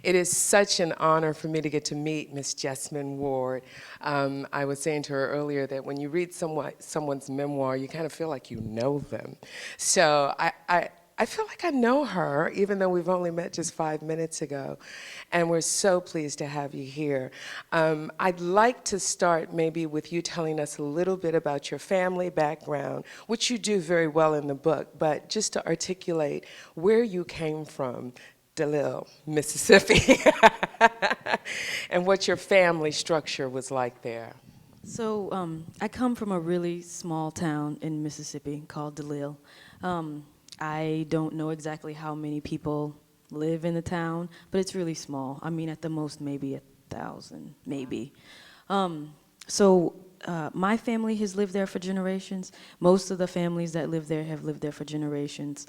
It is such an honor for me to get to meet Miss Jesmyn Ward. I was saying to her earlier that when you read someone's memoir, you kind of feel like you know them. So I feel like I know her, even though we've only met just 5 minutes ago. And we're so pleased to have you here. I'd like to start maybe with you telling us a little bit about your family background, which you do very well in the book, but just to articulate where you came from, DeLille, Mississippi, and what your family structure was like there. So I come from a really small town in Mississippi called DeLille. I don't know exactly how many people live in the town, but it's really small. I mean, at the most, maybe 1,000, maybe. My family has lived there for generations. Most of the families that live there have lived there for generations.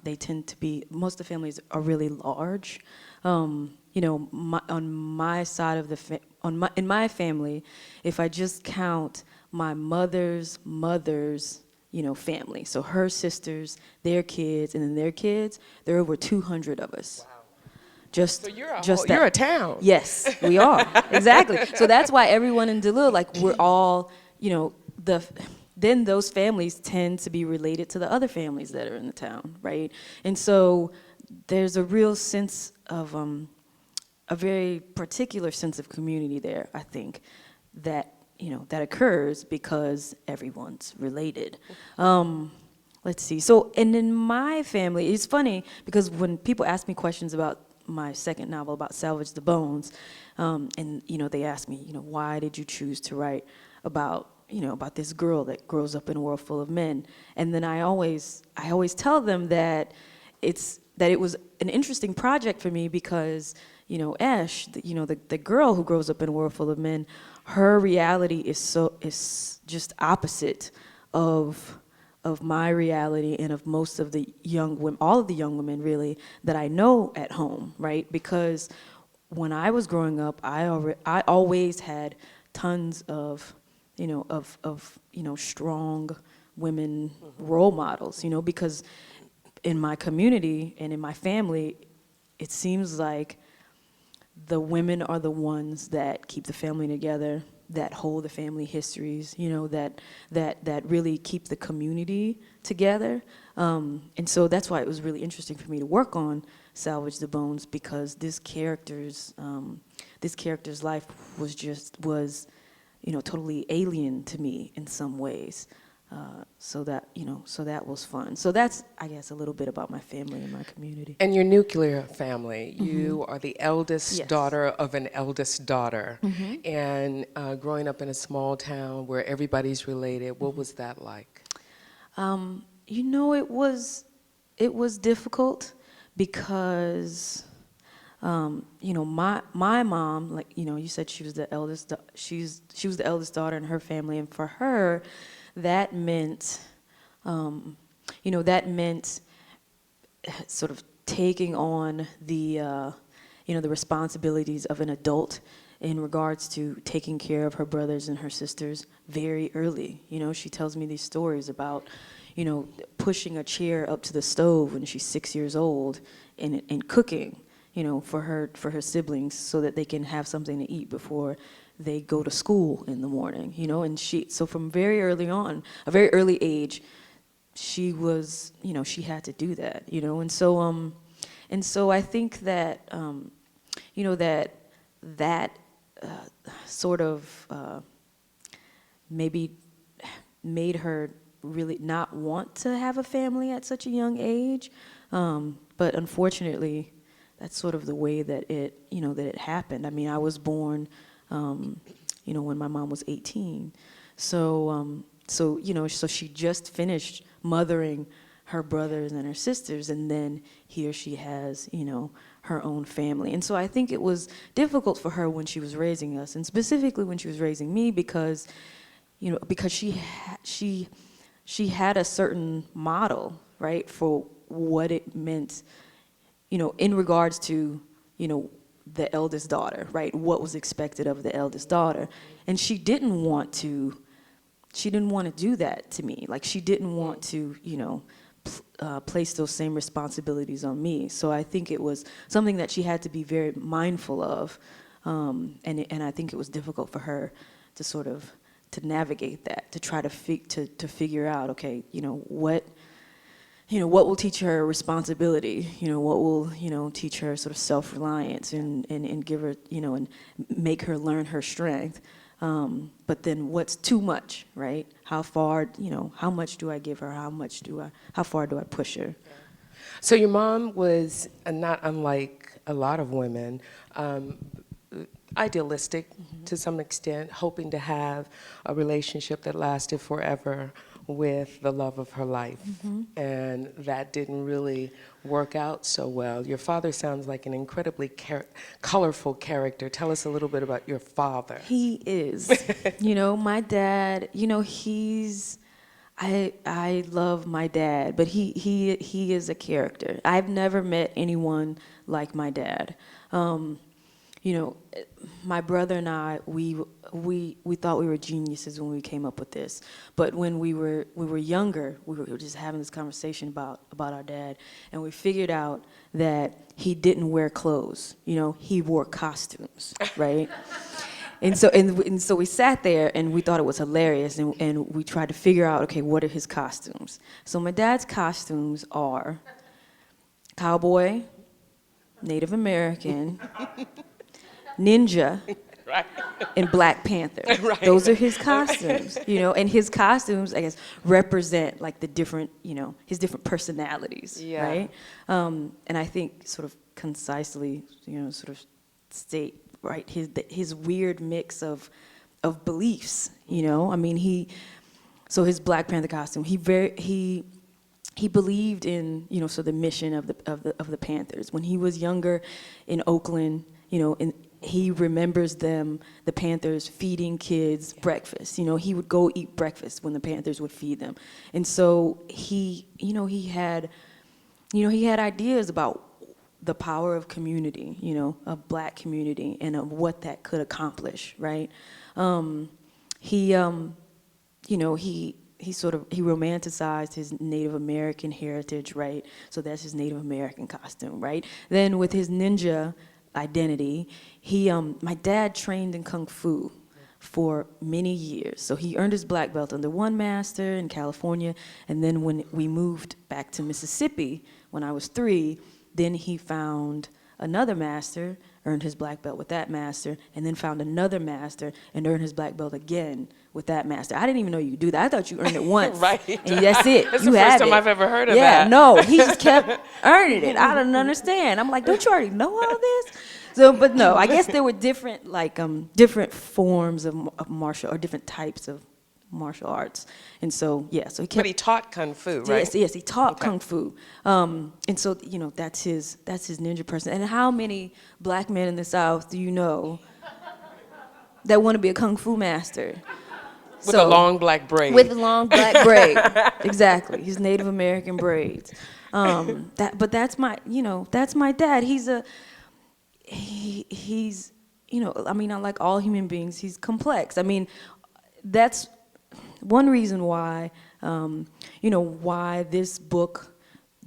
They tend to be, most of the families are really large. On my side of the, in my family, if I just count my mother's family, so her sisters, their kids, and then their kids, there are over 200 of us. Wow. Just, So you're a town. Yes, we are. Exactly. So that's why everyone in DeLille, like we're all, then those families tend to be related to the other families that are in the town, right? And so there's a real sense of, a very particular sense of community there, I think, that occurs because everyone's related. Let's see. So, and in my family, it's funny because when people ask me questions about my second novel, about Salvage the Bones, and they ask me, why did you choose to write about this girl that grows up in a world full of men? And then I always tell them that it was an interesting project for me because Esh, the girl who grows up in a world full of men, her reality is just opposite of my reality and of most of the young women, all of the young women really that I know at home, right? Because when I was growing up, I always had tons of strong women role models, because in my community and in my family, it seems like the women are the ones that keep the family together, that hold the family histories, that really keep the community together. And so that's why it was really interesting for me to work on Salvage the Bones, because this character's life was totally alien to me in some ways. So that was fun. So that's, I guess, a little bit about my family and my community. And your nuclear family, you are the eldest Yes. daughter of an eldest daughter. And growing up in a small town where everybody's related, what was that like? It was difficult because, my mom, like, you said she was the eldest, she was the eldest daughter in her family, and for her, that meant, sort of taking on the responsibilities of an adult in regards to taking care of her brothers and her sisters very early. She tells me these stories about, pushing a chair up to the stove when she's 6 years old and cooking, for her siblings so that they can have something to eat before they go to school in the morning, and so from very early on, a very early age, she was, she had to do that, and so I think that, that sort of maybe made her really not want to have a family at such a young age, but unfortunately, that's sort of the way that it happened. I mean, I was born when my mom was 18. So she just finished mothering her brothers and her sisters, and then here she has, her own family. And so I think it was difficult for her when she was raising us, and specifically when she was raising me, because she had a certain model, right, for what it meant, in regards to, the eldest daughter, right? What was expected of the eldest daughter. And she didn't want to do that to me. Like, she didn't want to, place those same responsibilities on me. So I think it was something that she had to be very mindful of, and I think it was difficult for her to sort of to navigate that, to try to figure out, okay, what will teach her responsibility, what will teach her sort of self-reliance and give her, and make her learn her strength. But then what's too much, right? How far, how much do I give her? How far do I push her? So your mom was not unlike a lot of women, idealistic to some extent, hoping to have a relationship that lasted forever with the love of her life. And that didn't really work out so well. Your father sounds like an incredibly colorful character. Tell us a little bit about your father. He is. My dad, I love my dad, but he is a character. I've never met anyone like my dad. My brother and I, we thought we were geniuses when we came up with this. But when we were younger, we were just having this conversation about our dad, and we figured out that he didn't wear clothes. He wore costumes, right? And so we sat there and we thought it was hilarious, and we tried to figure out, okay, what are his costumes? So my dad's costumes are cowboy, Native American, ninja, Right. and Black Panther. Right. Those are his costumes, and his costumes, I guess, represent like the different, his different personalities, Yeah. right? And I think sort of concisely, sort of state, right, his weird mix of beliefs, I mean, so his Black Panther costume, he believed in, so the mission of the Panthers. When he was younger in Oakland, and he remembers the Panthers feeding kids breakfast. He would go eat breakfast when the Panthers would feed them. And so he had ideas about the power of community, of Black community, and of what that could accomplish, right? He romanticized his Native American heritage, right? So that's his Native American costume, right? Then with his ninja identity, my dad trained in Kung Fu for many years. So he earned his black belt under one master in California, and then when we moved back to Mississippi when I was 3, then he found another master, earned his black belt with that master, and then found another master and earned his black belt again with that master. I didn't even know you could do that. I thought you earned it once. Right. And that's it. That's you the have first time it. I've ever heard of yeah, that. no, he just kept earning it. I don't understand. I'm like, don't you already know all this? So, but no, I guess there were different, different forms of martial, or different types of martial arts. And so, yeah, so he kept. But he taught Kung Fu, right? Yes, he taught Okay. Kung Fu. And so, that's his ninja person. And how many Black men in the South do you know that want to be a Kung Fu master? With a long black braid. With a long black braid. Exactly. His Native American braids. But that's my dad. He's unlike all human beings, he's complex. I mean, that's one reason why, why this book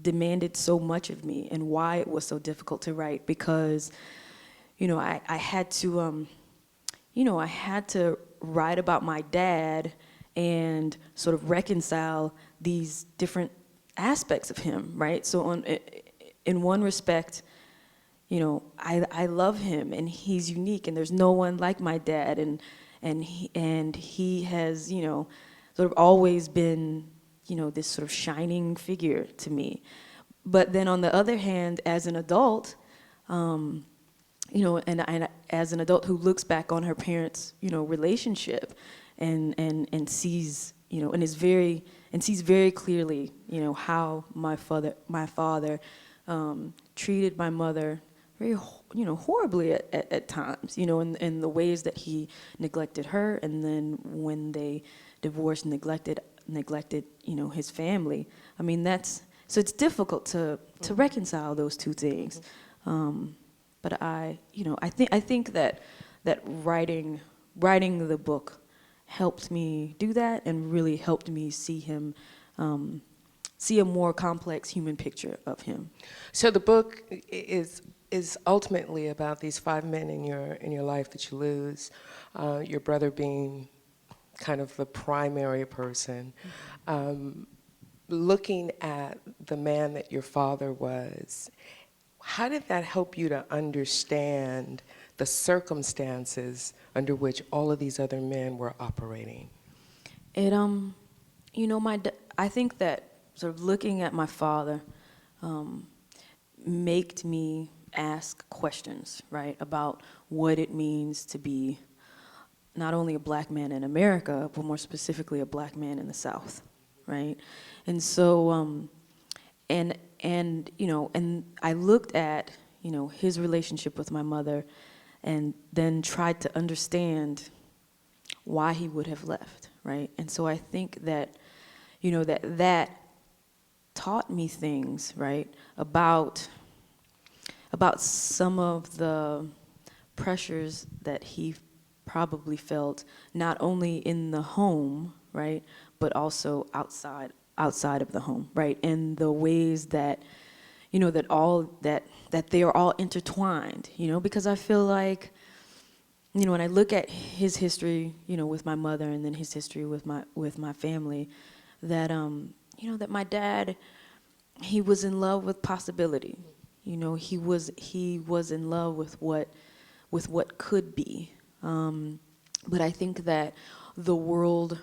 demanded so much of me and why it was so difficult to write, because, I had to, I had to write about my dad and sort of reconcile these different aspects of him, right? So in one respect, I love him and he's unique and there's no one like my dad, and he has, sort of always been, this sort of shining figure to me. But then on the other hand, as an adult, and as an adult who looks back on her parents', relationship and sees, and sees very clearly, how my father treated my mother very, horribly at times, in the ways that he neglected her, and then when they divorced, neglected, his family. I mean, so it's difficult to reconcile those two things. But I think that writing the book helped me do that and really helped me see him see a more complex human picture of him. So the book is ultimately about these 5 men in your life that you lose, your brother being kind of the primary person. Looking at the man that your father was, how did that help you to understand the circumstances under which all of these other men were operating? It you know, I think that sort of looking at my father made me ask questions, right, about what it means to be not only a black man in America, but more specifically a black man in the South, right? And so, and you know, and I looked at, you know, his relationship with my mother, and then tried to understand why he would have left, right? And so I think that, you know, that taught me things, right, about some of the pressures that he probably felt, not only in the home, right, but also outside of the home, right, and the ways that, you know, that they are all intertwined, you know, because I feel like, you know, when I look at his history, you know, with my mother, and then his history with my family, that you know, that my dad, he was in love with possibility. You know, he was in love with what could be. But I think that the world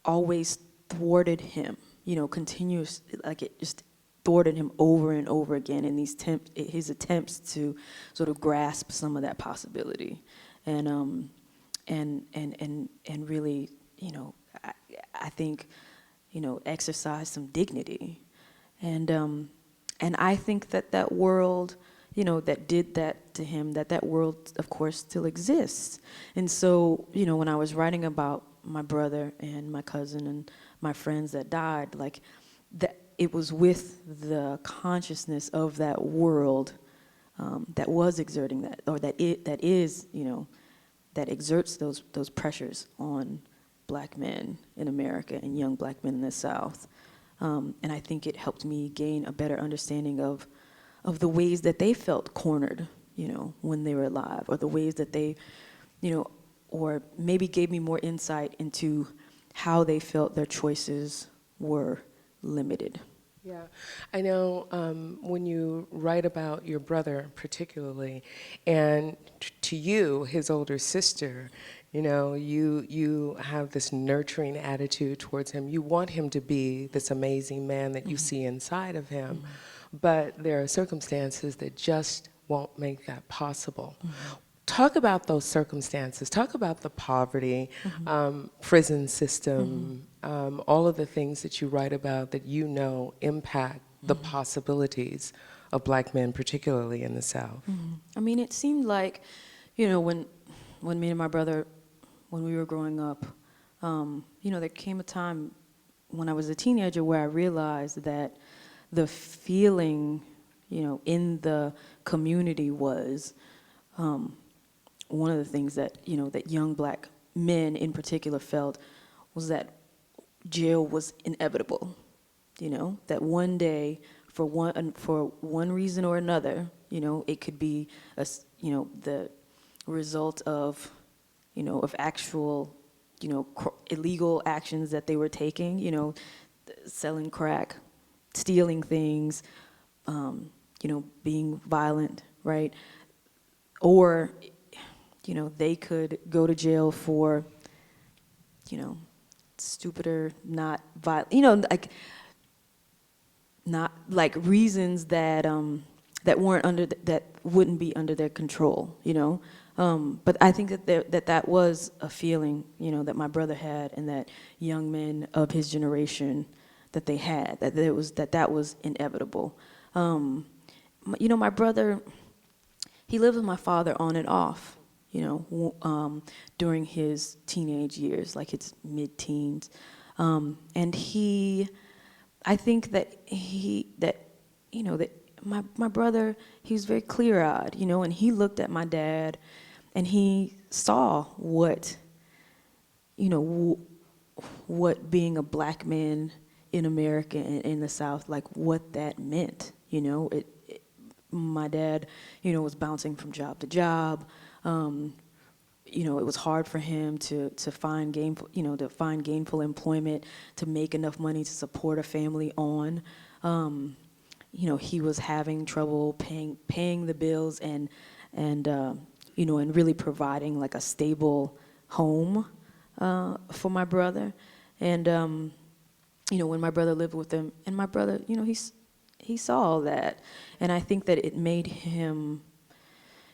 always thwarted him, you know, like it just thwarted him over and over again in his attempts to sort of grasp some of that possibility. And really, you know, I think, you know, exercise some dignity. And I think that world, you know, that did that to him, that world, of course, still exists. And so, you know, when I was writing about my brother and my cousin and my friends that died, like, that it was with the consciousness of that world that was exerting that, or that is, you know, that exerts those pressures on black men in America and young black men in the South. And I think it helped me gain a better understanding of the ways that they felt cornered, you know, when they were alive, or the ways that they, you know, or maybe gave me more insight into how they felt their choices were limited. Yeah, I know when you write about your brother particularly, and to you, his older sister, you know, you have this nurturing attitude towards him. You want him to be this amazing man that you see inside of him, but there are circumstances that just won't make that possible. Talk about those circumstances. Talk about the poverty, prison system, all of the things that you write about that you know impact the possibilities of black men, particularly in the South. I mean, it seemed like, you know, when me and my brother, when we were growing up, you know, there came a time when I was a teenager where I realized that the feeling, you know, in the community was one of the things that, you know, that young black men in particular felt was that jail was inevitable. You know, that one day, for one reason or another, you know, it could be you know, the result of, you know, of actual, you know, illegal actions that they were taking, you know, selling crack, stealing things, you know, being violent, right? Or, you know, they could go to jail for, you know, stupider, not violent, you know, like, not like reasons that that weren't that wouldn't be under their control, you know. But I think that that was a feeling, you know, that my brother had, and that young men of his generation that they had, that was inevitable. You know, my brother, he lived with my father on and off, you know, during his teenage years, like his mid-teens, and I think that you know, that my brother, he was very clear-eyed, you know, and he looked at my dad, and he saw what, you know, what being a black man in America and in the South, like what that meant. You know, my dad, you know, was bouncing from job to job. You know, it was hard for him to find gainful employment, to make enough money to support a family on. You know, he was having trouble paying the bills and you know, and really providing like a stable home for my brother. And you know, when my brother lived with him, and my brother, you know, he saw all that, and I think that it made him,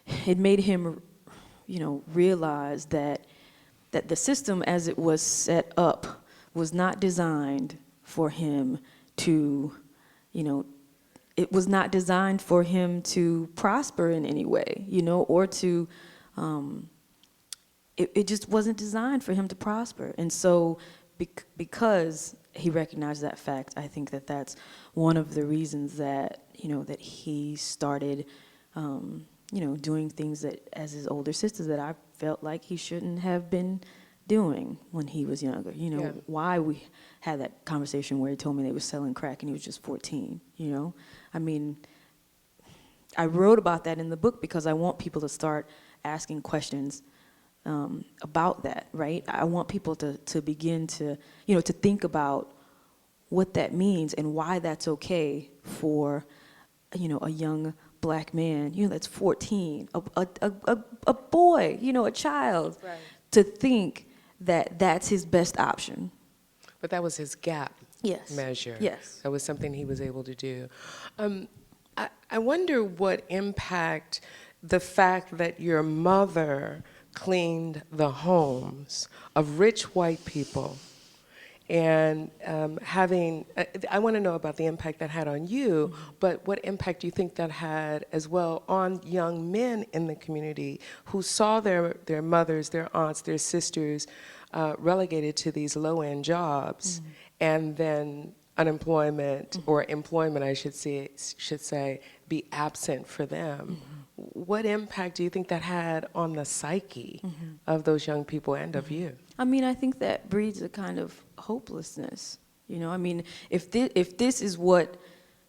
you know, realize that the system as it was set up was not designed for him to, you know, it was not designed for him to prosper in any way, you know, or to, it just wasn't designed for him to prosper. And so because he recognized that fact, I think that that's one of the reasons that, you know, that he started, you know, doing things that, as his older sisters, that I felt like he shouldn't have been doing when he was younger. You know, why we had that conversation where he told me they were selling crack and he was just 14, you know? I mean, I wrote about that in the book because I want people to start asking questions about that, right? I want people to begin to, you know, to think about what that means and why that's okay for, you know, a young black man, you know, that's 14, a boy, you know, a child, right, to think that that's his best option. But that was his gap Yes. measure. Yes. That was something he was able to do. I wonder what impact the fact that your mother cleaned the homes of rich white people and I want to know about the impact that had on you, but what impact do you think that had as well on young men in the community who saw their mothers, their aunts, their sisters relegated to these low-end jobs, and then unemployment or employment, I should say, be absent for them? What impact do you think that had on the psyche of those young people and of you? I mean, I think that breeds a kind of hopelessness. You know, I mean, if this is what,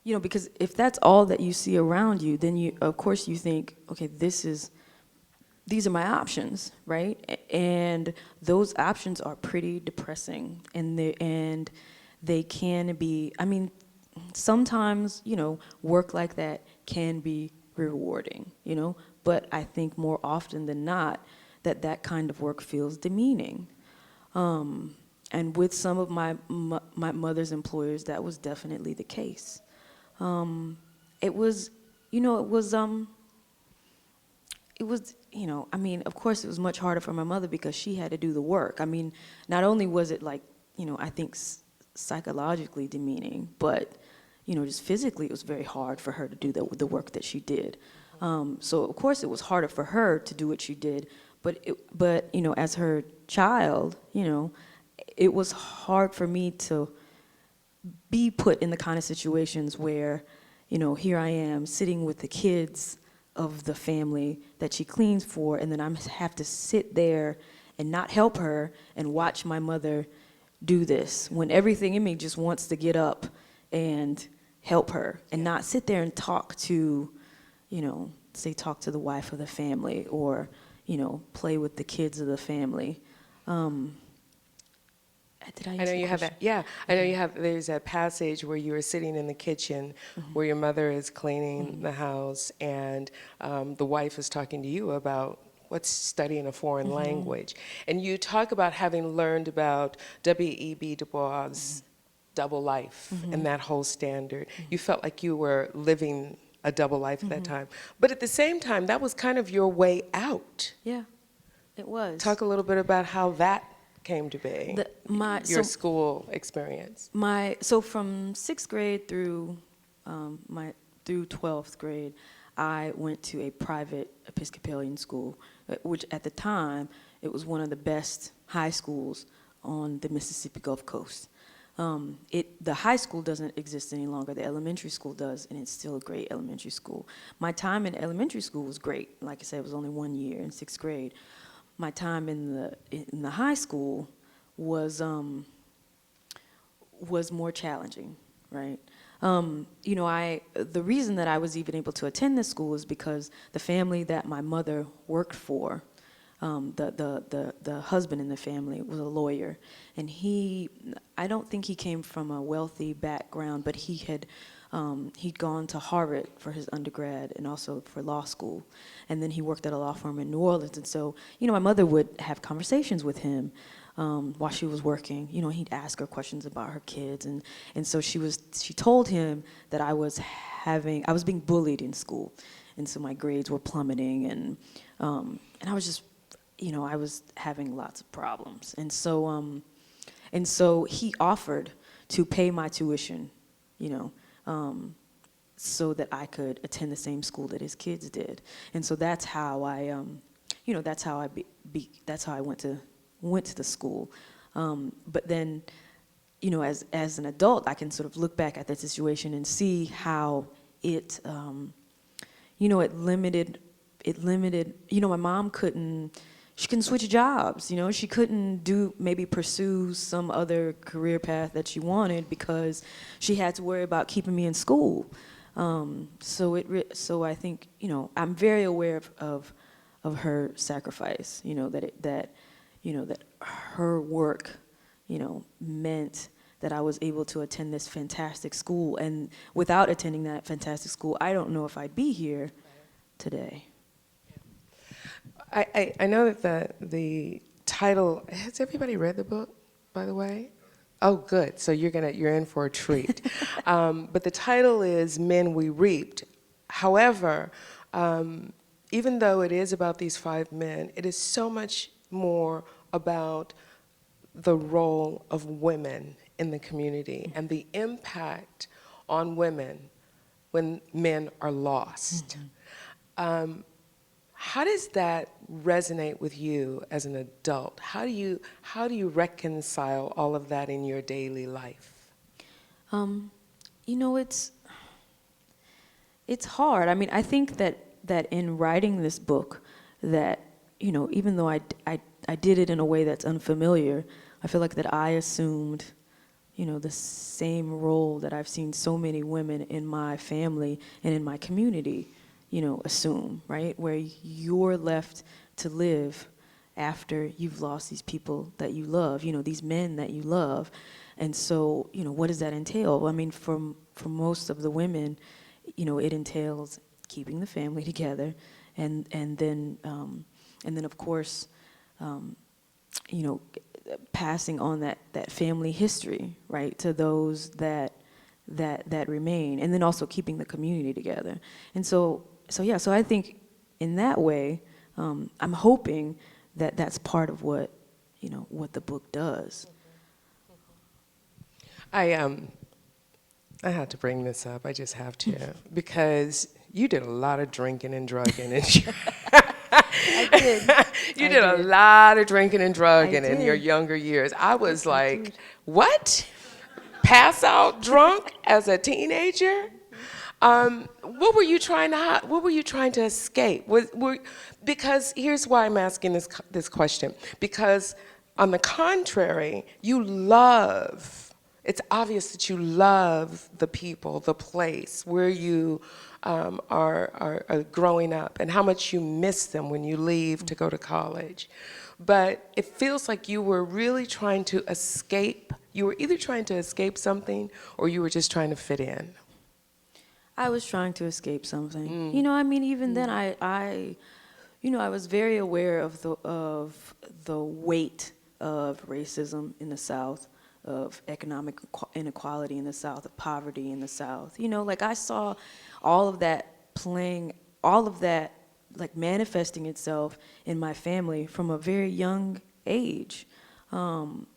you know, because if that's all that you see around you, then you, of course, you think, okay, these are my options, right? And those options are pretty depressing, and they can be. I mean, sometimes, you know, work like that can be rewarding, you know, but I think more often than not that kind of work feels demeaning. And with some of my mother's employers, that was definitely the case. It was, you know, you know, I mean, of course it was much harder for my mother because she had to do the work. I mean, not only was it like, you know, I think psychologically demeaning, but, you know, just physically it was very hard for her to do the work that she did. So of course it was harder for her to do what she did, but you know, as her child, you know, it was hard for me to be put in the kind of situations where, you know, here I am sitting with the kids of the family that she cleans for, and then I have to sit there and not help her and watch my mother do this when everything in me just wants to get up and help her and not sit there and talk to, you know, say talk to the wife of the family or, you know, play with the kids of the family. Did I know you have that. Yeah, I know you have. There's that passage where you were sitting in the kitchen, where your mother is cleaning the house, and the wife is talking to you about what's studying a foreign language, and you talk about having learned about W.E.B. Du Bois' double life and that whole standard. You felt like you were living a double life at that time, but at the same time, that was kind of your way out. Yeah, it was. Talk a little bit about how that came to be, your school experience. So from 6th grade through through 12th grade, I went to a private Episcopalian school, which at the time, it was one of the best high schools on the Mississippi Gulf Coast. The high school doesn't exist any longer. The elementary school does, and it's still a great elementary school. My time in elementary school was great. Like I said, it was only 1 year in 6th grade. My time in the high school was was more challenging, right? The reason that I was even able to attend this school is because the family that my mother worked for, the husband in the family was a lawyer, and I don't think he came from a wealthy background, but he'd gone to Harvard for his undergrad and also for law school, and then he worked at a law firm in New Orleans. And so, my mother would have conversations with him while she was working. He'd ask her questions about her kids, and so she told him that I was being bullied in school, and so my grades were plummeting, and I was just, I was having lots of problems, and so he offered to pay my tuition, so that I could attend the same school that his kids did, and so that's how I went to the school. But then, as an adult, I can sort of look back at that situation and see how it limited. My mom couldn't switch jobs. She couldn't maybe pursue some other career path that she wanted because she had to worry about keeping me in school. So I think, I'm very aware of her sacrifice. That her work, meant that I was able to attend this fantastic school. And without attending that fantastic school, I don't know if I'd be here today. I know that the title, has everybody read the book, by the way? Oh, good. So you're in for a treat. But the title is Men We Reaped. However, even though it is about these 5 men, it is so much more about the role of women in the community and the impact on women when men are lost. How does that resonate with you as an adult? How do you reconcile all of that in your daily life? It's hard. I mean, I think that in writing this book, that even though I did it in a way that's unfamiliar, I feel like that I assumed the same role that I've seen so many women in my family and in my community assume, right? Where you're left to live after you've lost these people that you love, these men that you love. And so, what does that entail? I mean, for most of the women, it entails keeping the family together, and then of course, passing on that family history, right, to those that remain, and then also keeping the community together. And so I think in that way, I'm hoping that that's part of what the book does. I had to bring this up. I just have to, because you did a lot of drinking and drugging, and I did. you did a lot of drinking and drugging in your younger years. I was like, what? Pass out drunk as a teenager? What were you trying to escape? Because here's why I'm asking this question. Because on the contrary, it's obvious that you love the people, the place where you are growing up, and how much you miss them when you leave to go to college. But it feels like you were really trying to escape. You were either trying to escape something, or you were just trying to fit in. I was trying to escape something. Even then I was very aware of the weight of racism in the South, of economic inequality in the South, of poverty in the South. I saw all of that manifesting itself in my family from a very young age. And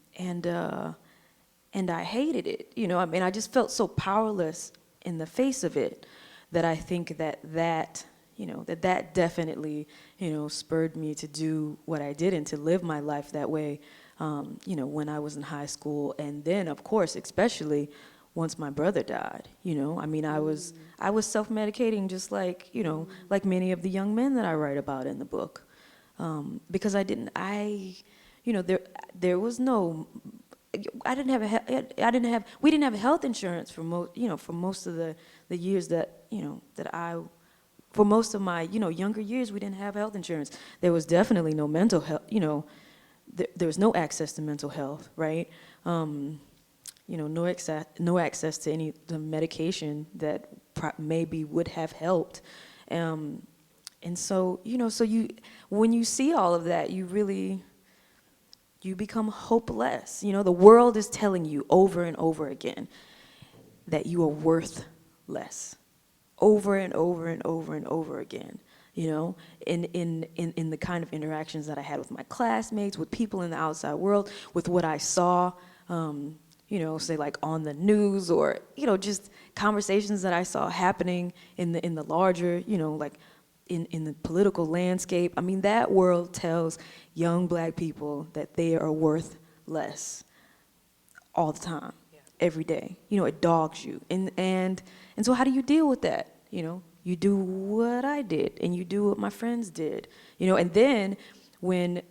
I hated it. I just felt so powerless in the face of it, that I think that definitely, spurred me to do what I did and to live my life that way, when I was in high school. And then, of course, especially once my brother died, I was self-medicating just like many of the young men that I write about in the book. Because there was no I didn't have we didn't have health insurance for for most of the years that, for most of my, younger years, we didn't have health insurance. There was definitely no mental health, there was no access to mental health, right? No access to any the medication that maybe would have helped. And so, when you see all of that, you become hopeless. The world is telling you over and over again that you are worth less. Over and over and over and over again. In the kind of interactions that I had with my classmates, with people in the outside world, with what I saw, say like on the news, or just conversations that I saw happening in the larger, like in the political landscape. I mean, that world tells young black people that they are worth less all the time, every day. It dogs you, and so how do you deal with that? You do what I did, and you do what my friends did, and then when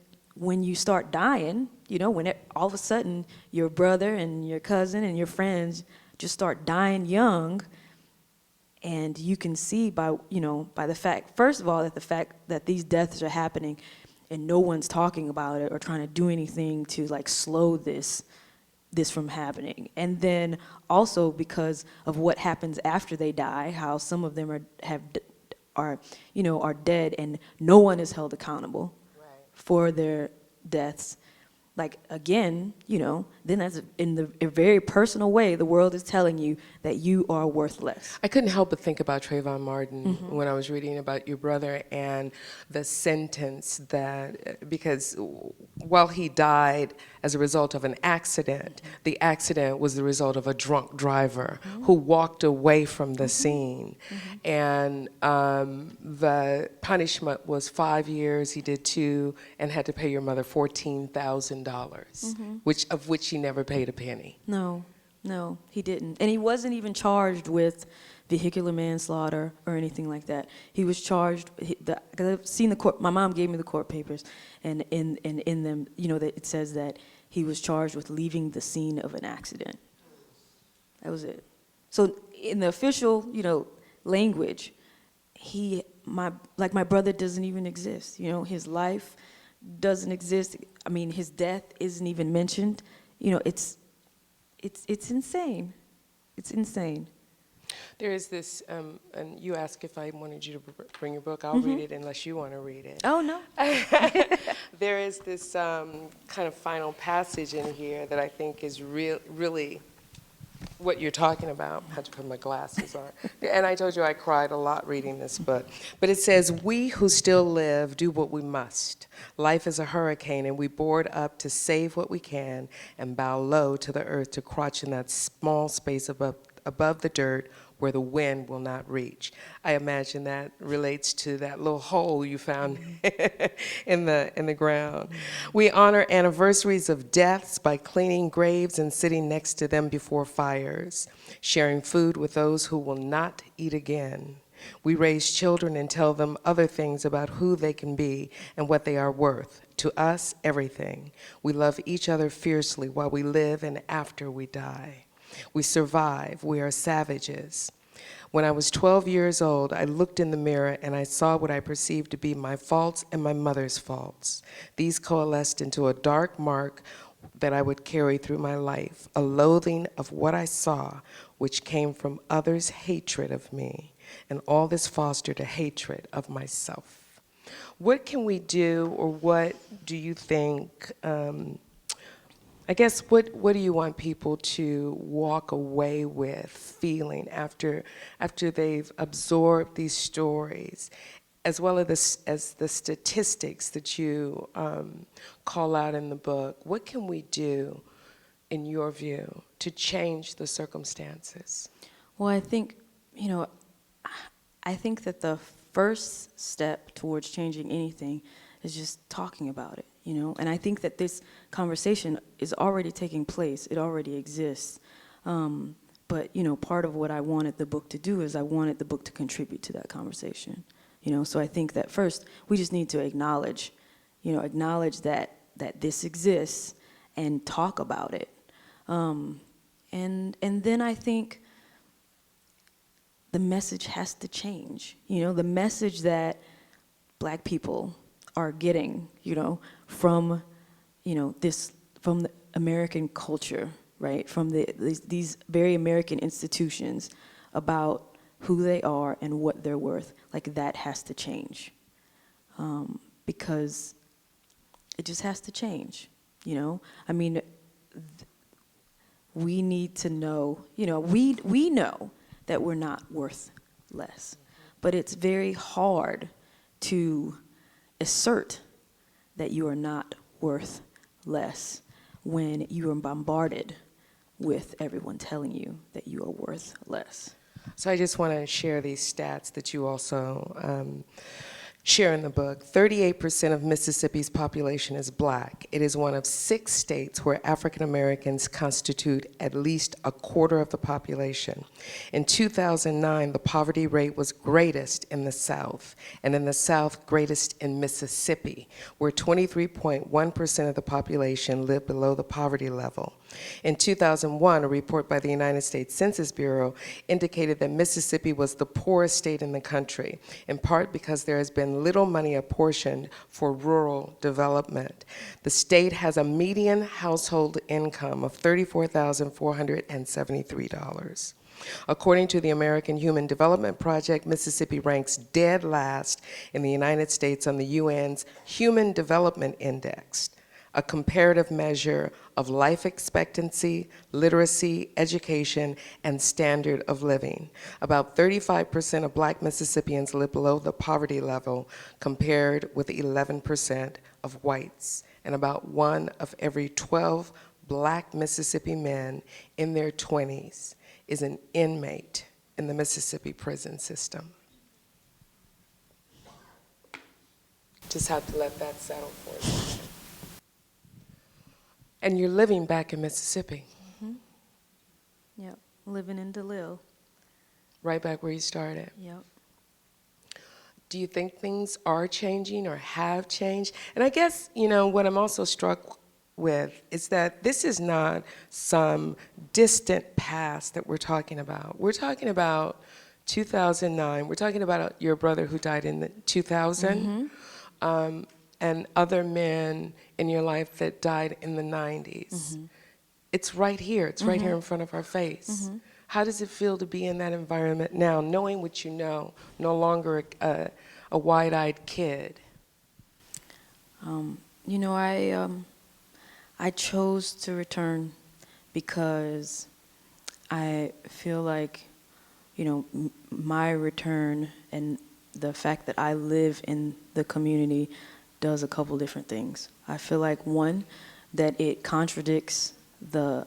you start dying, when all of a sudden your brother and your cousin and your friends just start dying young, and you can see by the fact, first of all, that the fact that these deaths are happening and no one's talking about it or trying to do anything to like slow this from happening. And then also because of what happens after they die, how some of them are dead and no one is held accountable for their deaths. Like, again, then that's in a very personal way, the world is telling you that you are worthless. I couldn't help but think about Trayvon Martin when I was reading about your brother and the sentence that, because while he died as a result of an accident, the accident was the result of a drunk driver who walked away from the scene. And the punishment was 5 years, he did 2, and had to pay your mother $14,000, of which he never paid a penny. No, he didn't. And he wasn't even charged with vehicular manslaughter or anything like that. He was charged, because I've seen the court, my mom gave me the court papers, and in them, that it says that he was charged with leaving the scene of an accident. That was it. So in the official, language, my brother doesn't even exist. His life doesn't exist. I mean, his death isn't even mentioned. It's insane. It's insane. There is this, and you asked if I wanted you to bring your book. I'll read it unless you want to read it. Oh, no. There is this kind of final passage in here that I think is really what you're talking about. I had to put my glasses on. And I told you I cried a lot reading this book. But it says, "We who still live do what we must. Life is a hurricane, and we board up to save what we can and bow low to the earth to crouch in that small space above the dirt where the wind will not reach." I imagine that relates to that little hole you found in the ground. We honor anniversaries of deaths by cleaning graves and sitting next to them before fires, sharing food with those who will not eat again. We raise children and tell them other things about who they can be and what they are worth. To us, everything. We love each other fiercely while we live and after we die. We survive. We are savages. When I was 12 years old, I looked in the mirror and I saw what I perceived to be my faults and my mother's faults. These coalesced into a dark mark that I would carry through my life, a loathing of what I saw, which came from others' hatred of me. And all this fostered a hatred of myself. What can we do, or what do you think, I guess, what do you want people to walk away with feeling after they've absorbed these stories, as well as the statistics that you call out in the book? What can we do, in your view, to change the circumstances? Well, I think that the first step towards changing anything is just talking about it. And I think that this conversation is already taking place. It already exists. But, part of what I wanted the book to do is I wanted the book to contribute to that conversation. So I think that first we just need to acknowledge that this exists and talk about it. And then I think the message has to change. You know, the message that Black people are getting, you know, from, you know, from the American culture, right? From these very American institutions about who they are and what they're worth. Like, that has to change, because it just has to change, you know? I mean, we need to know, you know, we know that we're not worth less, but it's very hard to assert that you are not worth less when you are bombarded with everyone telling you that you are worth less. So I just want to share these stats that you also share in the book. 38% of Mississippi's population is Black. It is one of 6 states where African Americans constitute at least a quarter of the population. In 2009, the poverty rate was greatest in the South, and in the South, greatest in Mississippi, where 23.1% of the population lived below the poverty level. In 2001, a report by the United States Census Bureau indicated that Mississippi was the poorest state in the country, in part because there has been little money apportioned for rural development. The state has a median household income of $34,473. According to the American Human Development Project, Mississippi ranks dead last in the United States on the UN's Human Development Index, a comparative measure of life expectancy, literacy, education, and standard of living. About 35% of Black Mississippians live below the poverty level, compared with 11% of whites. And about 1 of every 12 Black Mississippi men in their 20s is an inmate in the Mississippi prison system. Just have to let that settle for a second. And you're living back in Mississippi. Mm-hmm. Yep, living in DeLille. Right back where you started. Yep. Do you think things are changing or have changed? And I guess, you know, what I'm also struck with is that this is not some distant past that we're talking about. We're talking about 2009. We're talking about your brother who died in the 2000. Mm-hmm. And other men in your life that died in the 90s. Mm-hmm. It's right here. It's right here in front of our face. Mm-hmm. How does it feel to be in that environment now, knowing what you know, no longer a wide-eyed kid? You know, I chose to return because I feel like, you know, my return and the fact that I live in the community does a couple different things. I feel like, one, that it contradicts the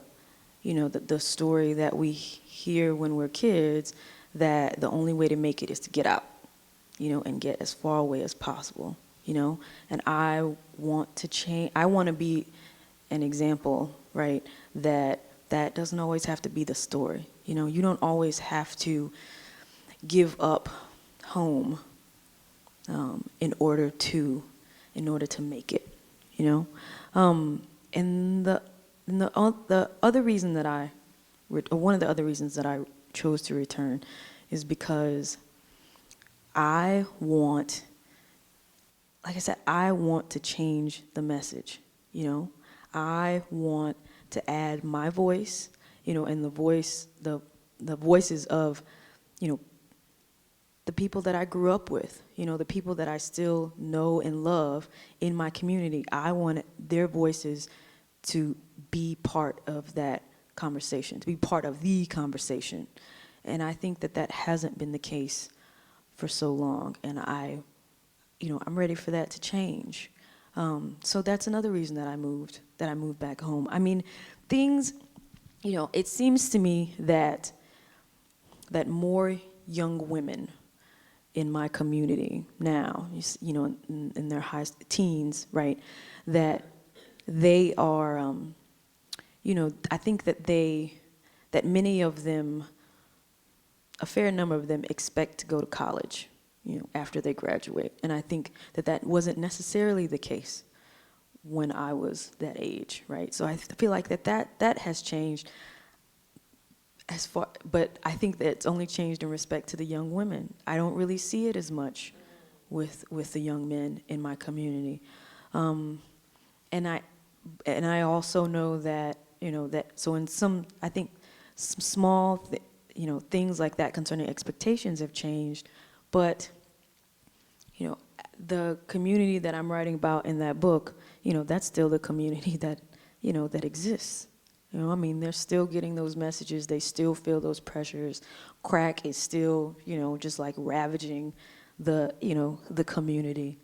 story that we hear when we're kids, that the only way to make it is to get out, you know, and get as far away as possible, you know. And I want to change. I want to be an example, right, that doesn't always have to be the story. You know, you don't always have to give up home in order to make it, you know. And one of the other reasons that I chose to return is because I want to change the message, you know. I want to add my voice, you know, and the voices of, you know, the people that I grew up with, you know, the people that I still know and love in my community. I want their voices to be part of that conversation, to be part of the conversation. And I think that hasn't been the case for so long. And I'm ready for that to change. So that's another reason that I moved back home. I mean, things, you know, it seems to me that more young women in my community now, you know, in their high teens, right, that they are, you know, I think that many of them, a fair number of them, expect to go to college, you know, after they graduate. And I think that wasn't necessarily the case when I was that age, right? So I feel like that has changed as far, but I think that it's only changed in respect to the young women. I don't really see it as much with the young men in my community, and I also know that that so in some, I think some small things like that concerning expectations have changed, but the community that I'm writing about in that book, that's still the community that that exists. I mean, they're still getting those messages. They still feel those pressures. Crack is still, just like ravaging the community.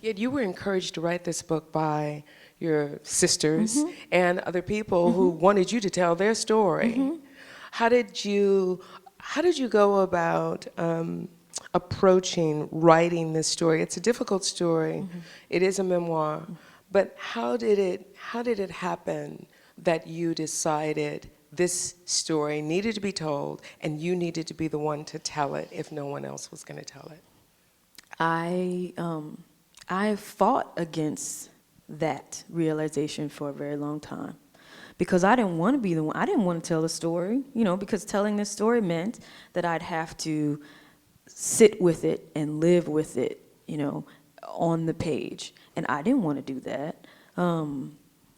Yet you were encouraged to write this book by your sisters and other people who wanted you to tell their story. How did you go about approaching writing this story? It's a difficult story. It is a memoir. But how did it happen that you decided this story needed to be told and you needed to be the one to tell it if no one else was going to tell it? I fought against that realization for a very long time because I didn't want to be the one. I didn't want to tell the story, because telling this story meant that I'd have to sit with it and live with it, on the page. And I didn't want to do that. I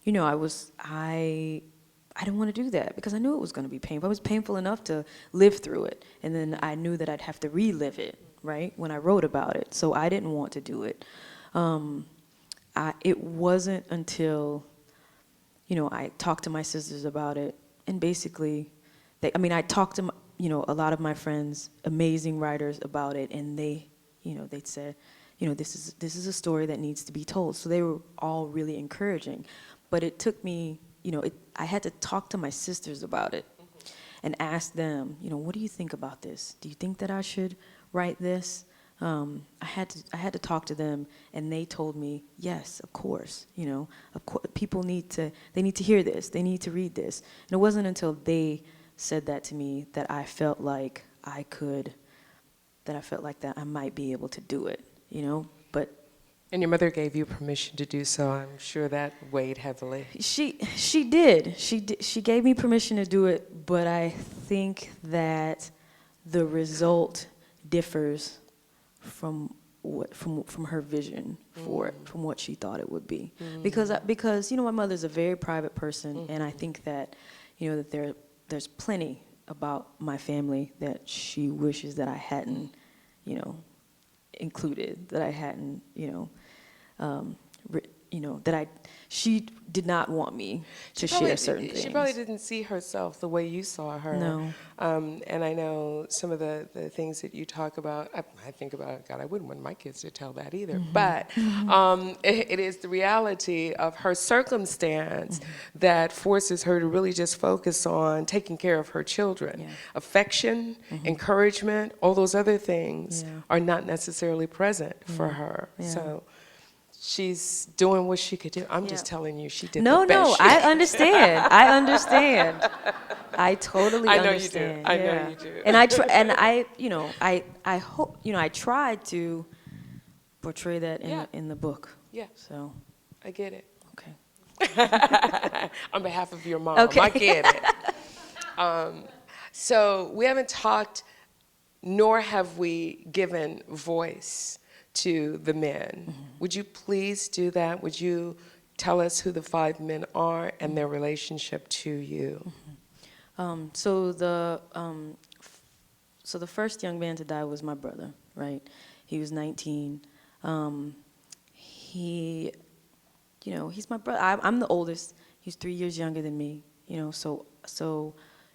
didn't want to do that because I knew it was going to be painful. It was painful enough to live through it. And then I knew that I'd have to relive it, right, when I wrote about it. So I didn't want to do it. It wasn't until, I talked to my sisters about it. And basically, I talked to, a lot of my friends, amazing writers, about it. And they'd said, this is a story that needs to be told. So they were all really encouraging. But it took me, I had to talk to my sisters about it and ask them, what do you think about this? Do you think that I should write this? I had to talk to them, and they told me, yes, of course. Of course, people need to hear this. They need to read this. And it wasn't until they said that to me that I felt like that I might be able to do it. But And your mother gave you permission to do so. I'm sure that weighed heavily. she did. She gave me permission to do it, but I think that the result differs from her vision for it, from what she thought it would be. Because my mother's a very private person, and I think that that there's plenty about my family that she wishes that I hadn't included, that I hadn't she did not want me to share certain things. She probably didn't see herself the way you saw her. No. And I know some of the things that you talk about, I think about, God, I wouldn't want my kids to tell that either. But it is the reality of her circumstance that forces her to really just focus on taking care of her children. Yeah. Affection, encouragement, all those other things are not necessarily present for her. Yeah. So she's doing what she could do. I'm just telling you, she did No, the best. I understand. I understand. I totally understand. I know you do. And I hope, I tried to portray that in the book. Yeah. So. I get it. Okay. On behalf of your mom, Okay. I get it. So we haven't talked, nor have we given voice to the men. Would you please do that? Would you tell us who the 5 men are and their relationship to you? So the first young man to die was my brother, right? He was 19. He's my brother. I'm the oldest. He's 3 years younger than me. So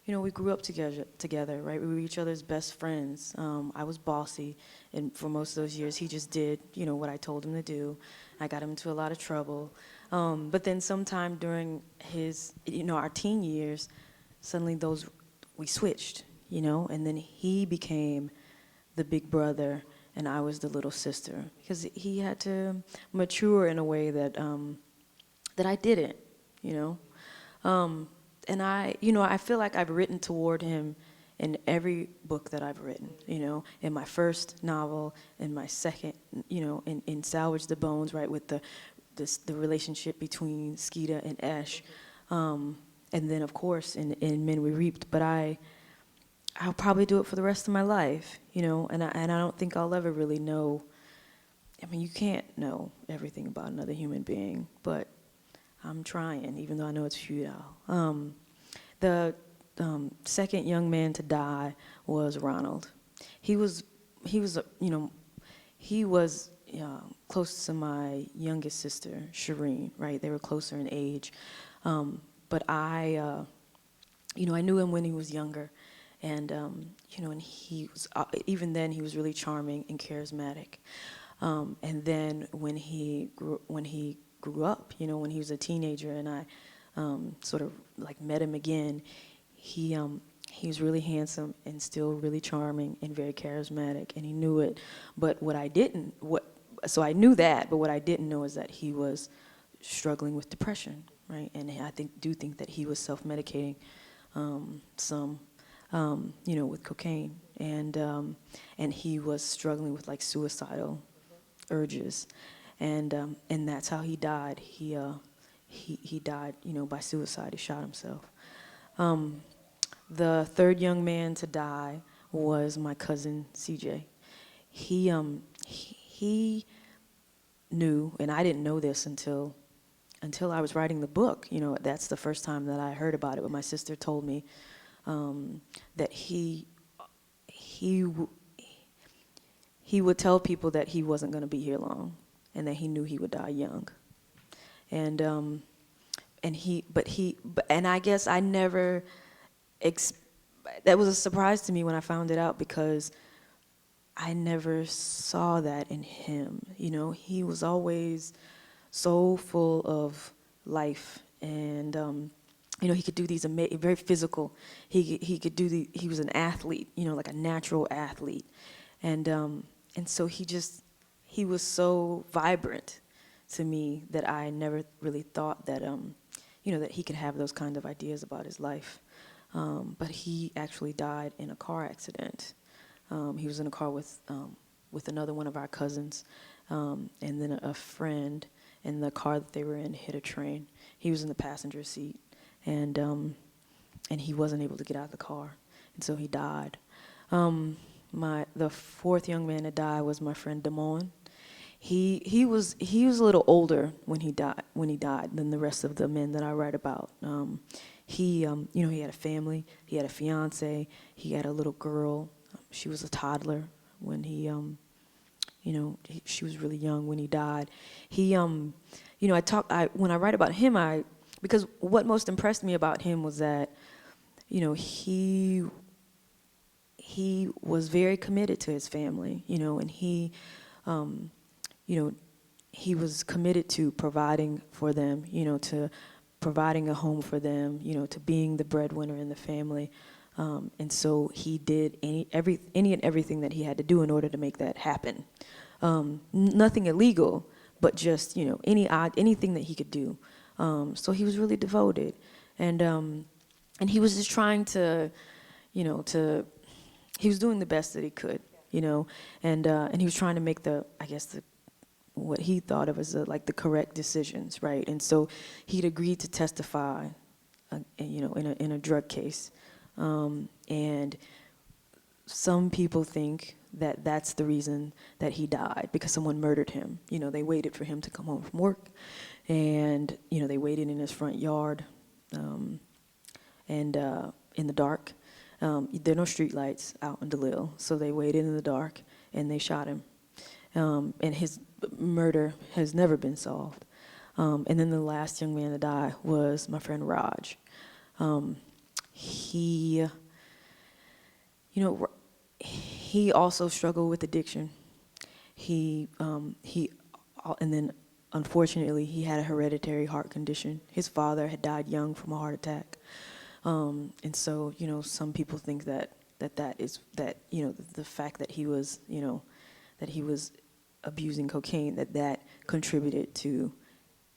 we grew up together, right? We were each other's best friends. I was bossy, and for most of those years, he just did, what I told him to do. I got him into a lot of trouble. But then sometime during his, our teen years, suddenly we switched, and then he became the big brother, and I was the little sister, because he had to mature in a way that I didn't, And I feel like I've written toward him in every book that I've written, in my first novel, in my second, in Salvage the Bones, right, with the the relationship between Skeeta and Esh, and then of course in Men We Reaped. But I'll probably do it for the rest of my life, and I don't think I'll ever really know. I mean, you can't know everything about another human being, but I'm trying, even though I know it's futile. The second young man to die was Ronald. He was close to my youngest sister, Shireen, right? They were closer in age. But I knew him when he was younger. And, and he was, even then he was really charming and charismatic. And then when he grew up, when he was a teenager and I sort of like met him again, he was really handsome and still really charming and very charismatic, and he knew it. But so I knew that, but what I didn't know is that he was struggling with depression, right? And I do think that he was self-medicating some, with cocaine, and he was struggling with like suicidal urges, and that's how he died. He died, by suicide. He shot himself. The third young man to die was my cousin CJ. He knew, and I didn't know this until I was writing the book. That's the first time that I heard about it. But my sister told me that he would tell people that he wasn't going to be here long, and that he knew he would die young. And I guess I never. That was a surprise to me when I found it out, because I never saw that in him. He was always so full of life, and he could do these very physical. He could do he was an athlete, like a natural athlete, and so he was so vibrant to me that I never really thought that that he could have those kind of ideas about his life. But he actually died in a car accident. He was in a car with another one of our cousins, and then a friend, and the car that they were in hit a train. He was in the passenger seat, and he wasn't able to get out of the car, and so he died. The fourth young man to die was my friend Damon. He was a little older when he died than the rest of the men that I write about. He had a family, he had a fiance, he had a little girl. She was a toddler when she was really young when he died. When I write about him, because what most impressed me about him was that, he was very committed to his family, and he was committed to providing for them, to providing a home for them, to being the breadwinner in the family. And so he did any and everything that he had to do in order to make that happen. Nothing illegal, but just, anything that he could do. So he was really devoted. And he was just trying to, he was doing the best that he could, and he was trying to make what he thought of as the correct decisions, right? And so he'd agreed to testify, in a drug case, and some people think that that's the reason that he died, because someone murdered him. They waited for him to come home from work, and they waited in his front yard, and in the dark. There are no street lights out in DeLille, so they waited in the dark and they shot him. And his murder has never been solved. And then the last young man to die was my friend Raj. He also struggled with addiction. And then unfortunately he had a hereditary heart condition. His father had died young from a heart attack. And so, some people think that the fact that he was, that he was abusing cocaine, that contributed to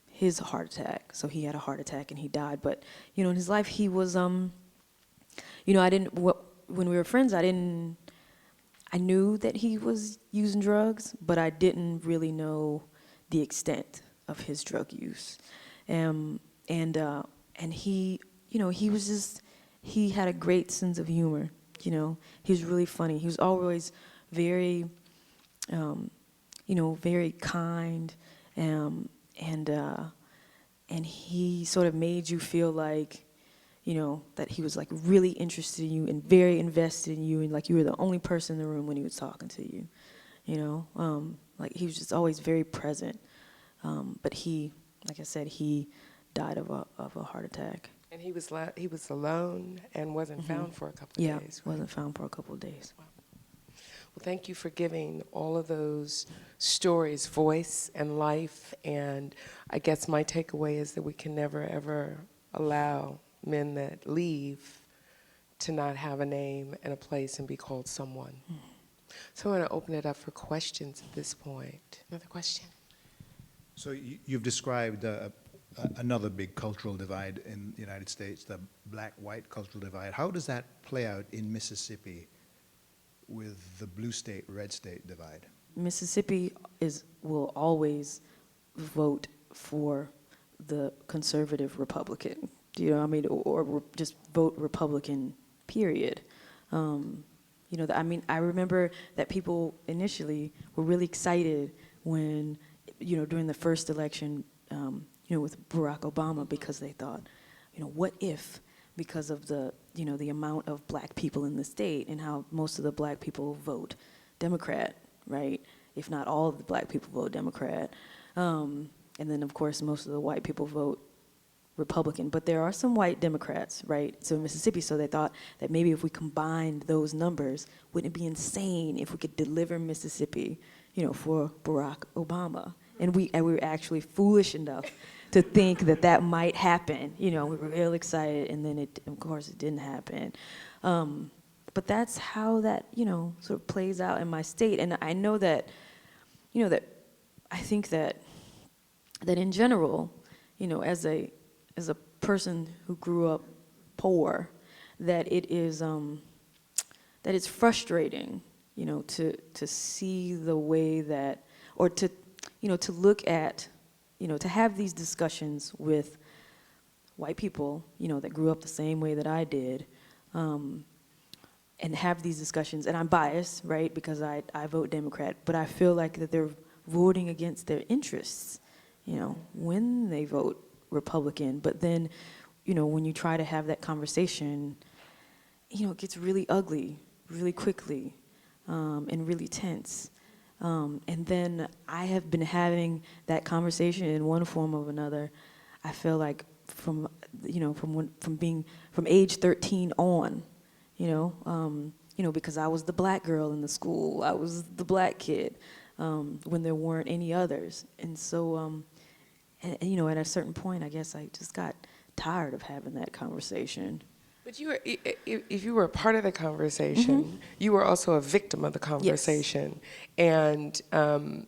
his heart attack. So he had a heart attack and he died. But, in his life, he was, when we were friends, I knew that he was using drugs, but I didn't really know the extent of his drug use. And he, he was just, he had a great sense of humor, He was really funny. He was always very, very kind, and he sort of made you feel like, that he was like really interested in you and very invested in you, and like you were the only person in the room when he was talking to you, like he was just always very present. But he, like I said, he died of a heart attack. And he was alone and wasn't found for a couple of days. Yeah, wasn't found for a couple of days. Wow. Well, thank you for giving all of those stories voice and life. And I guess my takeaway is that we can never, ever allow men that leave to not have a name and a place and be called someone. So I want to open it up for questions at this point. Another question? So you've described another big cultural divide in the United States, the black-white cultural divide. How does that play out in Mississippi with the blue state, red state divide? Mississippi will always vote for the conservative Republican, or just vote Republican, period. I remember that people initially were really excited when, during the first election, with Barack Obama, because they thought, what if, because of the amount of black people in the state and how most of the black people vote Democrat, right? If not all of the black people vote Democrat. And then, of course, most of the white people vote Republican. But there are some white Democrats, right? So in Mississippi, so they thought that maybe if we combined those numbers, wouldn't it be insane if we could deliver Mississippi, for Barack Obama? And we were actually foolish enough to think that might happen. We were real excited, and then of course, it didn't happen. But that's how that, sort of plays out in my state. And I know that, I think that in general, as a person who grew up poor, that it's frustrating, to see the way that, or to look at, to have these discussions with white people, that grew up the same way that I did, and have these discussions, and I'm biased, right, because I vote Democrat, but I feel like that they're voting against their interests, when they vote Republican. But then, when you try to have that conversation, it gets really ugly really quickly, and really tense. And then I have been having that conversation in one form or another. I feel like from age 13 on, because I was the black girl in the school, I was the black kid, when there weren't any others. And so, at a certain point, I guess I just got tired of having that conversation. But if you were a part of the conversation, you were also a victim of the conversation. Yes. And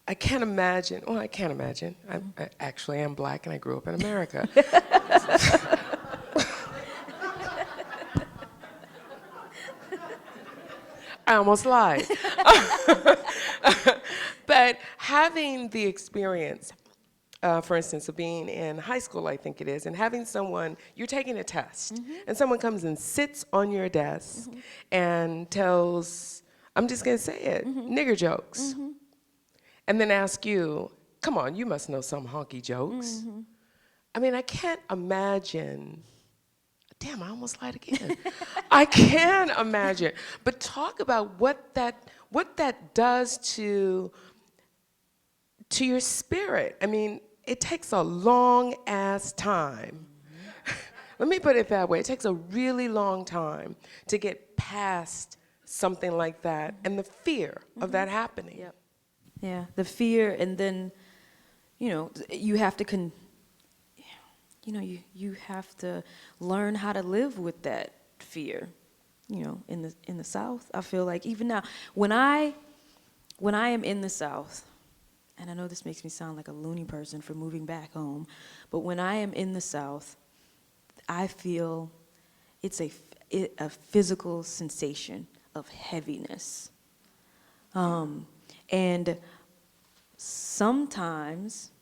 I can't imagine, I actually am black and I grew up in America. I almost lied. But having the experience, for instance, of being in high school, I think it is, and having someone, you're taking a test, and someone comes and sits on your desk and tells, I'm just going to say it, nigger jokes, and then ask you, come on, you must know some honky jokes. I mean, I can't imagine. Damn, I almost lied again. I can imagine. But talk about what that does to your spirit. I mean, it takes a long ass time. Let me put it that way. It takes a really long time to get past something like that and the fear of that happening. Yep. Yeah, the fear, and then, you have to you have to learn how to live with that fear. In the South, I feel like even now, when I am in the South, and I know this makes me sound like a loony person for moving back home, but when I am in the South, I feel it's a physical sensation of heaviness. And sometimes,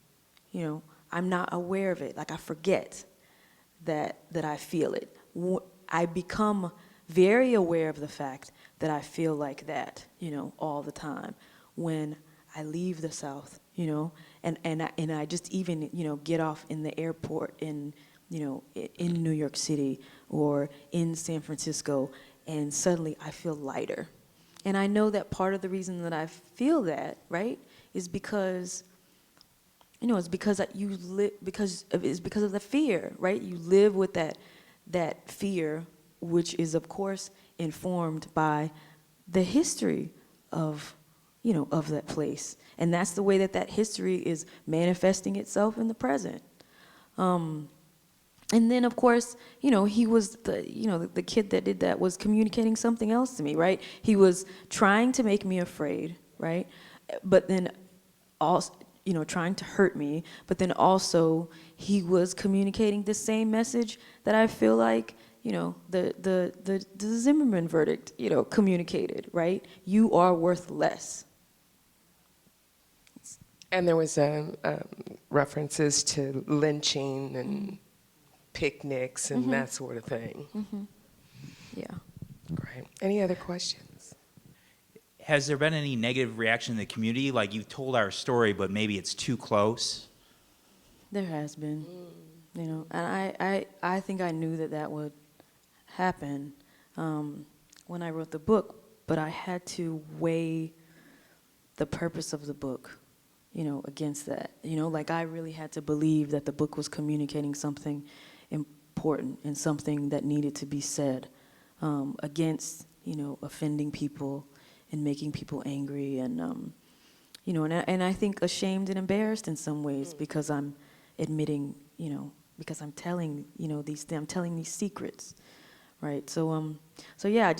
I'm not aware of it. Like I forget that I feel it. I become very aware of the fact that I feel like that, all the time when I leave the South, and I just even, get off in the airport in New York City or in San Francisco, and suddenly I feel lighter. And I know that part of the reason that I feel that, right, is because it's because it's because of the fear, right? You live with that fear, which is of course informed by the history of of that place, and that's the way that history is manifesting itself in the present. And then of course, he was the kid that did that was communicating something else to me, right? He was trying to make me afraid, right? But then also trying to hurt me, but then also he was communicating the same message that I feel like, the Zimmerman verdict, communicated, right? You are worth less. And there was references to lynching and picnics and that sort of thing. Yeah. Great. Any other questions? Has there been any negative reaction in the community? Like you've told our story, but maybe it's too close? There has been, and I think I knew that would happen when I wrote the book, but I had to weigh the purpose of the book, against that. Like I really had to believe that the book was communicating something important and something that needed to be said, against, offending people and making people angry and, and I think ashamed and embarrassed in some ways because I'm admitting, because I'm telling, I'm telling these secrets, right? So yeah,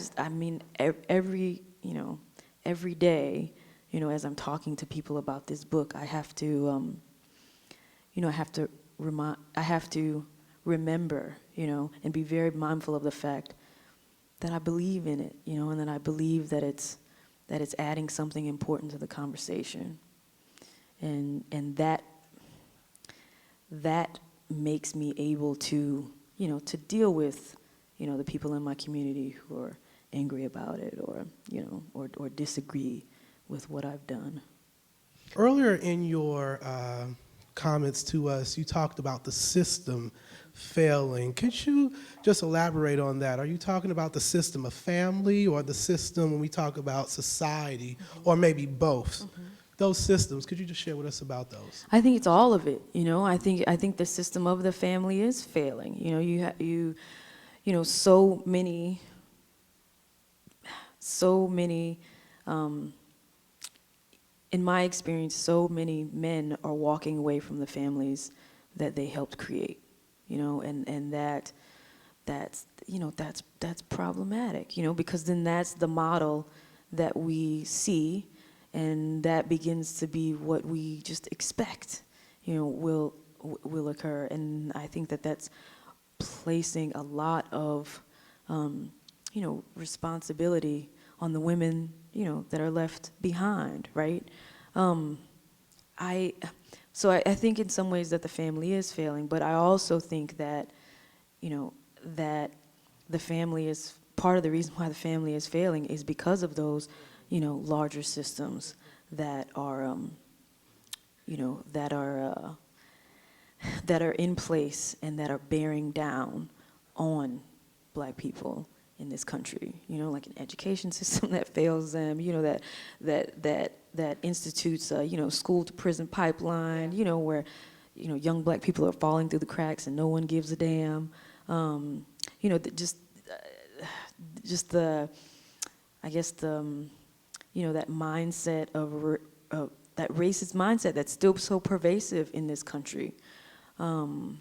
every day, as I'm talking to people about this book, I have to, I have to remember, and be very mindful of the fact that I believe in it, and that I believe that it's adding something important to the conversation, and that makes me able to, to deal with, the people in my community who are angry about it or, or disagree with what I've done. Earlier in your comments to us, you talked about the system failing. Could you just elaborate on that? Are you talking about the system of family or the system when we talk about society, or maybe both? Those systems, could you just share with us about those? I think it's all of it. I think the system of the family is failing. So many. In my experience, so many men are walking away from the families that they helped create, and that's problematic, because then that's the model that we see, and that begins to be what we just expect, will occur, and I think that's placing a lot of, responsibility on the women, that are left behind, right? I think in some ways that the family is failing, but I also think that, that the family is, part of the reason why the family is failing is because of those, larger systems that are, that are in place and that are bearing down on Black people in this country, like an education system that fails them, that institutes a, school to prison pipeline, where, young Black people are falling through the cracks and no one gives a damn. Just the, I guess the, that mindset of that racist mindset that's still so pervasive in this country, and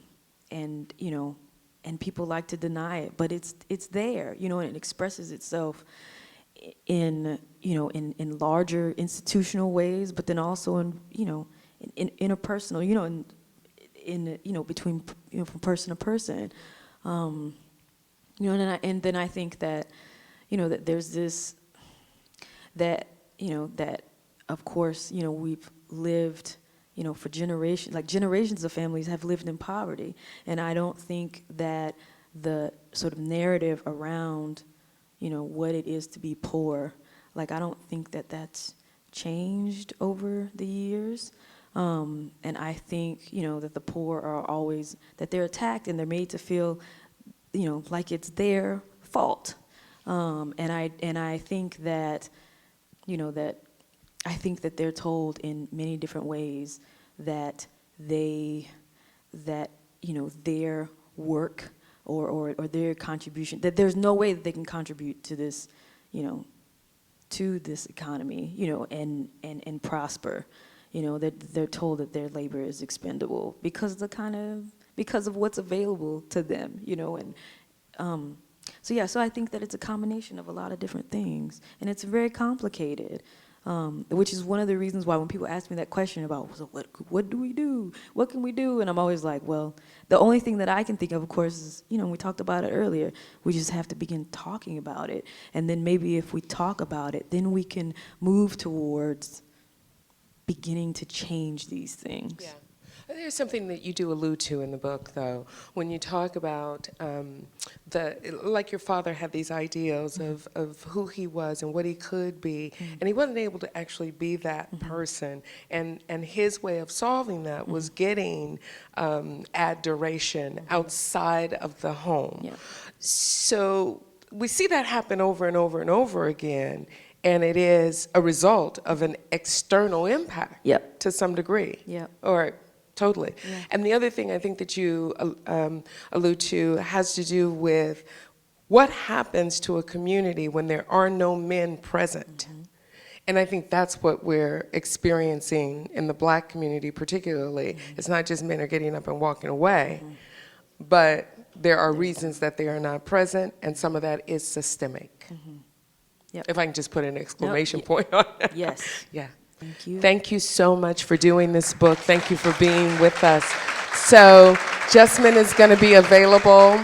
and people like to deny it, but it's there, and it expresses itself in in larger institutional ways, but then also in in interpersonal, in between, from person to person, and then I think that that there's this, that that of course we've lived for generations of families have lived in poverty. And I don't think that the sort of narrative around, what it is to be poor, I don't think that that's changed over the years. And I think, that the poor are always, that they're attacked and they're made to feel, like it's their fault. And I think that, that they're told in many different ways that their work or their contribution, that there's no way that they can contribute to this, to this economy, and prosper. They're told that their labor is expendable because of what's available to them, and so I think that it's a combination of a lot of different things, and it's very complicated. Which is one of the reasons why when people ask me that question about, so what do we do? What can we do? And I'm always like, well, the only thing that I can think of course, is, we talked about it earlier, we just have to begin talking about it. And then maybe if we talk about it, then we can move towards beginning to change these things. Yeah. There's something that you do allude to in the book, though, when you talk about like your father had these ideals of who he was and what he could be, and he wasn't able to actually be that person. And his way of solving that was getting adoration outside of the home. Yeah. So we see that happen over and over and over again. And it is a result of an external impact Yep. to some degree. Yep. Or totally. Yeah. And the other thing I think that you allude to has to do with what happens to a community when there are no men present. Mm-hmm. And I think that's what we're experiencing in the Black community particularly. Mm-hmm. It's not just men are getting up and walking away, but there are reasons that they are not present, and some of that is systemic. Mm-hmm. Yep. If I can just put an exclamation point on that. Yes. Yeah. Thank you. Thank you so much for doing this book. Thank you for being with us. So Jesmyn is going to be available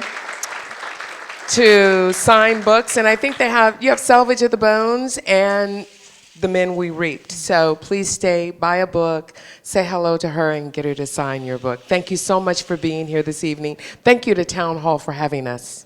to sign books, and I think you have Salvage the Bones and The Men We Reaped. So please stay, buy a book, say hello to her, and get her to sign your book. Thank you so much for being here this evening. Thank you to Town Hall for having us.